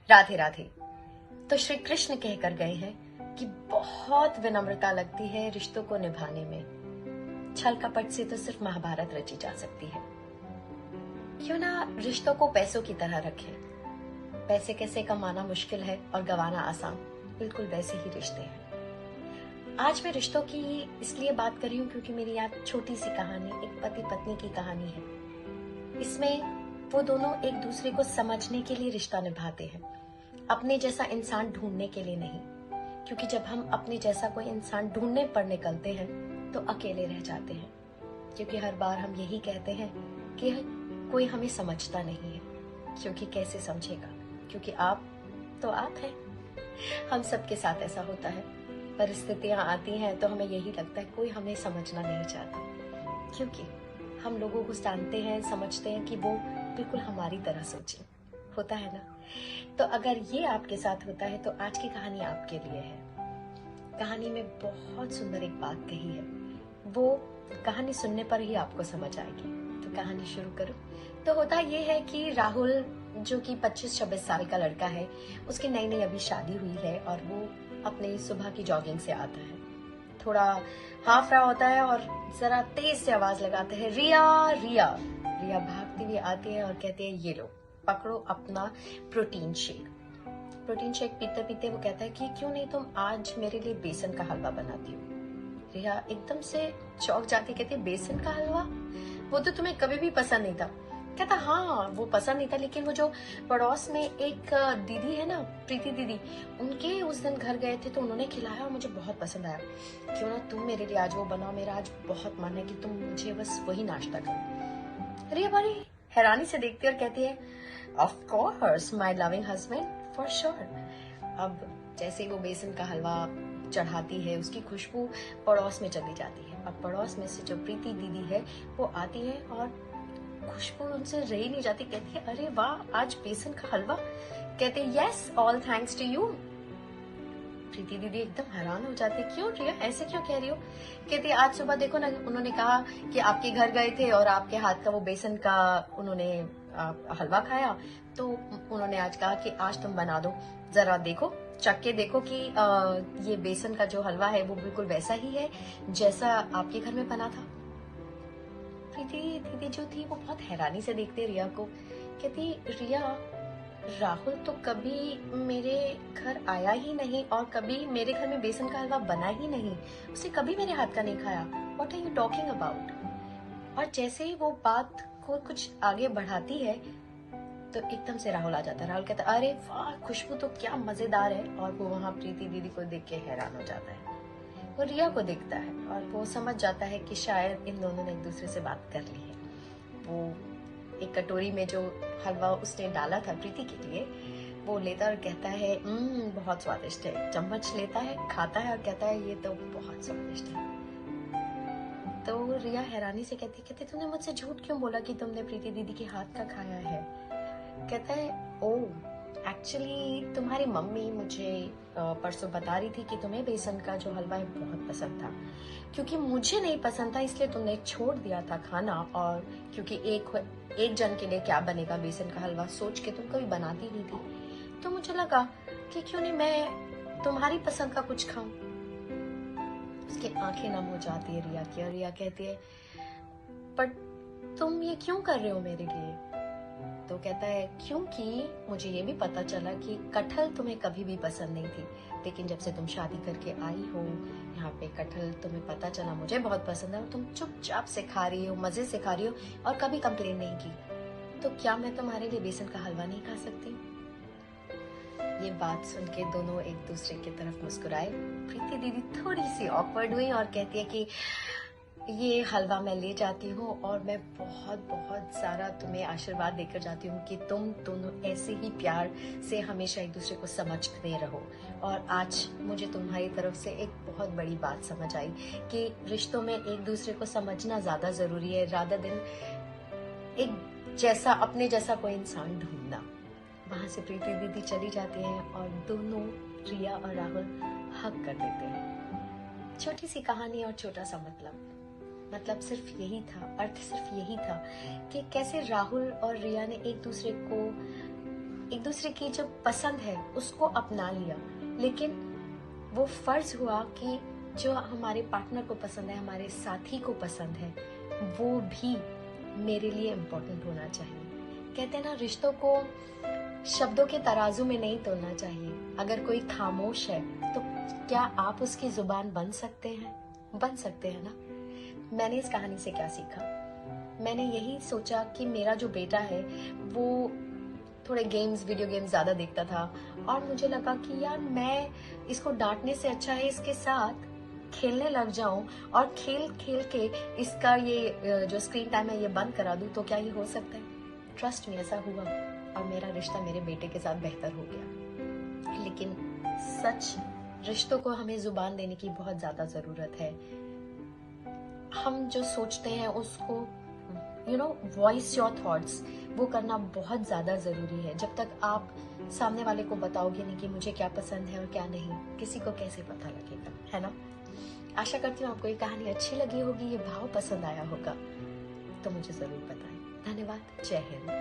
राधे राधे। तो श्री कृष्ण कहकर गए हैं कि बहुत विनम्रता लगती है रिश्तों को निभाने में। छल कपट से तो सिर्फ महाभारत रची जा सकती है। क्यों ना रिश्तों को पैसों की तरह रखें। पैसे कैसे कमाना मुश्किल है और गंवाना आसान, बिल्कुल वैसे ही रिश्ते हैं। आज मैं रिश्तों की इसलिए बात कर रही हूँ क्योंकि मेरी याद छोटी सी कहानी, एक पति पत्नी की कहानी है। इसमें वो दोनों एक दूसरे को समझने के लिए रिश्ता निभाते हैं, अपने जैसा इंसान ढूंढने के लिए नहीं। क्योंकि जब हम अपने जैसा कोई इंसान ढूंढने पर निकलते हैं तो अकेले रह जाते हैं। क्योंकि हर बार हम यही कहते हैं कि कोई हमें समझता नहीं है। क्योंकि कैसे समझेगा, क्योंकि आप तो आप हैं। हम सबके साथ ऐसा होता है। परिस्थितियां आती हैं तो हमें यही लगता है कोई हमें समझना नहीं चाहता। क्योंकि हम लोगों को जानते हैं, समझते हैं कि वो बिल्कुल हमारी तरह सोचे। होता है ना? तो अगर ये आपके साथ होता है तो आज की कहानी आपके लिए है। कहानी में बहुत सुंदर एक बात कही है, वो कहानी सुनने पर ही आपको समझ आएगी। तो कहानी शुरू करो। तो होता ये है कि राहुल, जो कि 25-26 साल का लड़का है, उसकी नई नई अभी शादी हुई है और वो अपने सुबह की जॉगिंग से आता है। थोड़ा हाफ रहा होता है और जरा तेज से आवाज लगाते हैं, रिया रिया। रिया भागती हुई आती है और कहती है, ये लो पकड़ो अपना प्रोटीन शेक। प्रोटीन शेक पीते पीते वो कहता है कि क्यों नहीं तुम आज मेरे लिए बेसन का हलवा बनाती हो। रिया एकदम से चौंक जाती, कहती है, बेसन का हलवा? वो तो तुम्हें कभी भी पसंद नहीं था। कहता, हाँ वो पसंद नहीं था, लेकिन वो जो पड़ोस में एक दीदी है ना, प्रीति दीदी, उनके उस दिन घर गए थे तो उन्होंने खिलाया और मुझे बहुत पसंद आया। क्यों ना तुम मेरे लिए आज वो बनाओ, मेरा आज बहुत मन है कि तुम मुझे बस वही नाश्ता करो। रिया बड़ी हैरानी से देखती है और कहती है, of course my loving husband, for sure. अब जैसे ही वो बेसन का हलवा चढ़ाती है, उसकी खुशबू पड़ोस में चली जाती है। अब पड़ोस में से जो प्रीति दीदी है वो आती है और खुशबू उनसे रही नहीं जाती। कहती है, अरे वाह, आज बेसन का हलवा? कहते हैं, yes, all thanks to you. Preeti दीदी एकदम हैरान हो जाती है, क्यों रिया, ऐसे क्यों कह रही हो? कहती है, आज सुबह देखो ना, उन्होंने कहा कि आपके घर गए थे और आपके हाथ का वो बेसन का उन्होंने हलवा खाया, तो उन्होंने आज कहा कि आज तुम बना दो, जरा देखो, चख के देखो कि ये बेसन का जो हलवा है वो बिल्कुल वैसा ही है जैसा आपके घर में बना था। प्रीति दीदी जो थी वो बहुत हैरानी से देखते रिया को। कहती, रिया, राहुल तो कभी मेरे घर आया ही नहीं और कभी मेरे घर में बेसन का हलवा बना ही नहीं, उसे कभी मेरे हाथ का नहीं खाया। What are you talking about? और जैसे ही वो बात को कुछ आगे बढ़ाती है तो एकदम से राहुल आ जाता है। राहुल कहता है, अरे वाह, खुशबू तो क्या मजेदार है। और वो वहां प्रीति दीदी को देख के हैरान हो जाता है। वो रिया को देखता है और वो समझ जाता है कि शायद इन दोनों ने एक दूसरे से बात कर ली है। वो एक कटोरी में जो हलवा उसने डाला था प्रीति के लिए, वो लेता और कहता है, बहुत स्वादिष्ट है। चम्मच लेता है, खाता है और कहता है, ये तो बहुत स्वादिष्ट है। तो रिया हैरानी से कहती, तुमने मुझसे झूठ क्यों बोला कि तुमने प्रीति दीदी के हाथ का खाया है? कहता है, ओह, एक्चुअली तुम्हारी मम्मी मुझे परसों बता रही थी कि तुम्हें बेसन का जो हलवा है बहुत पसंद था। क्योंकि मुझे नहीं पसंद था इसलिए तुमने छोड़ दिया था खाना, और क्योंकि एक जन के लिए क्या बनेगा बेसन का हलवा सोच के तुम कभी बनाती नहीं थी, तो मुझे लगा कि क्यों नहीं मैं तुम्हारी पसंद का कुछ खाऊं। उसकी आंखें नम हो जाती है रिया की और रिया कहती है, पर तुम ये क्यों कर रहे हो मेरे लिए? तो कहता है, क्योंकि मुझे ये भी पता चला कि कटहल तुम्हें कभी भी पसंद नहीं थी, लेकिन जब से तुम शादी करके आई हो यहाँ पे, कटहल तुम्हें पता चला मुझे बहुत पसंद है और तुम चुपचाप से खा रही हो, मजे से खा रही हो और कभी कंप्लेन नहीं की। तो क्या मैं तुम्हारे लिए बेसन का हलवा नहीं खा सकती? ये बात सुन के दोनों एक दूसरे की तरफ मुस्कुराए। प्रीति दीदी थोड़ी सी ऑकवर्ड हुई और कहती है कि ये हलवा मैं ले जाती हूँ और मैं बहुत बहुत सारा तुम्हें आशीर्वाद देकर जाती हूँ कि तुम दोनों ऐसे ही प्यार से हमेशा एक दूसरे को समझते रहो। और आज मुझे तुम्हारी तरफ से एक बहुत बड़ी बात समझ आई कि रिश्तों में एक दूसरे को समझना ज्यादा जरूरी है, रादर देन एक जैसा अपने जैसा कोई इंसान ढूंढना। वहां से प्रीति दीदी चली जाती है और दोनों, रिया और राहुल, हग कर देते हैं। छोटी सी कहानी और छोटा सा मतलब सिर्फ यही था, अर्थ सिर्फ यही था कि कैसे राहुल और रिया ने एक दूसरे को एक दूसरे की जो पसंद है उसको अपना लिया, लेकिन वो फर्ज हुआ कि जो हमारे पार्टनर को पसंद है, हमारे साथी को पसंद है, वो भी मेरे लिए इम्पोर्टेंट होना चाहिए। कहते हैं ना, रिश्तों को शब्दों के तराजू में नहीं तोलना चाहिए। अगर कोई खामोश है तो क्या आप उसकी जुबान बन सकते हैं? बन सकते हैं ना। मैंने इस कहानी से क्या सीखा? मैंने यही सोचा कि मेरा जो बेटा है वो थोड़े वीडियो गेम्स ज्यादा देखता था, और मुझे लगा कि यार मैं इसको डांटने से अच्छा है इसके साथ खेलने लग जाऊं और खेल खेल के इसका ये जो स्क्रीन टाइम है ये बंद करा दूं। तो क्या ये हो सकता है? ट्रस्ट में ऐसा हुआ और मेरा रिश्ता मेरे बेटे के साथ बेहतर हो गया। लेकिन सच, रिश्तों को हमें जुबान देने की बहुत ज्यादा जरूरत है। हम जो सोचते हैं उसको वॉइस योर थॉट्स, वो करना बहुत ज्यादा जरूरी है। जब तक आप सामने वाले को बताओगे नहीं कि मुझे क्या पसंद है और क्या नहीं, किसी को कैसे पता लगेगा, है ना। आशा करती हूँ आपको ये कहानी अच्छी लगी होगी, ये भाव पसंद आया होगा, तो मुझे जरूर बताएं। धन्यवाद। जय हिंद।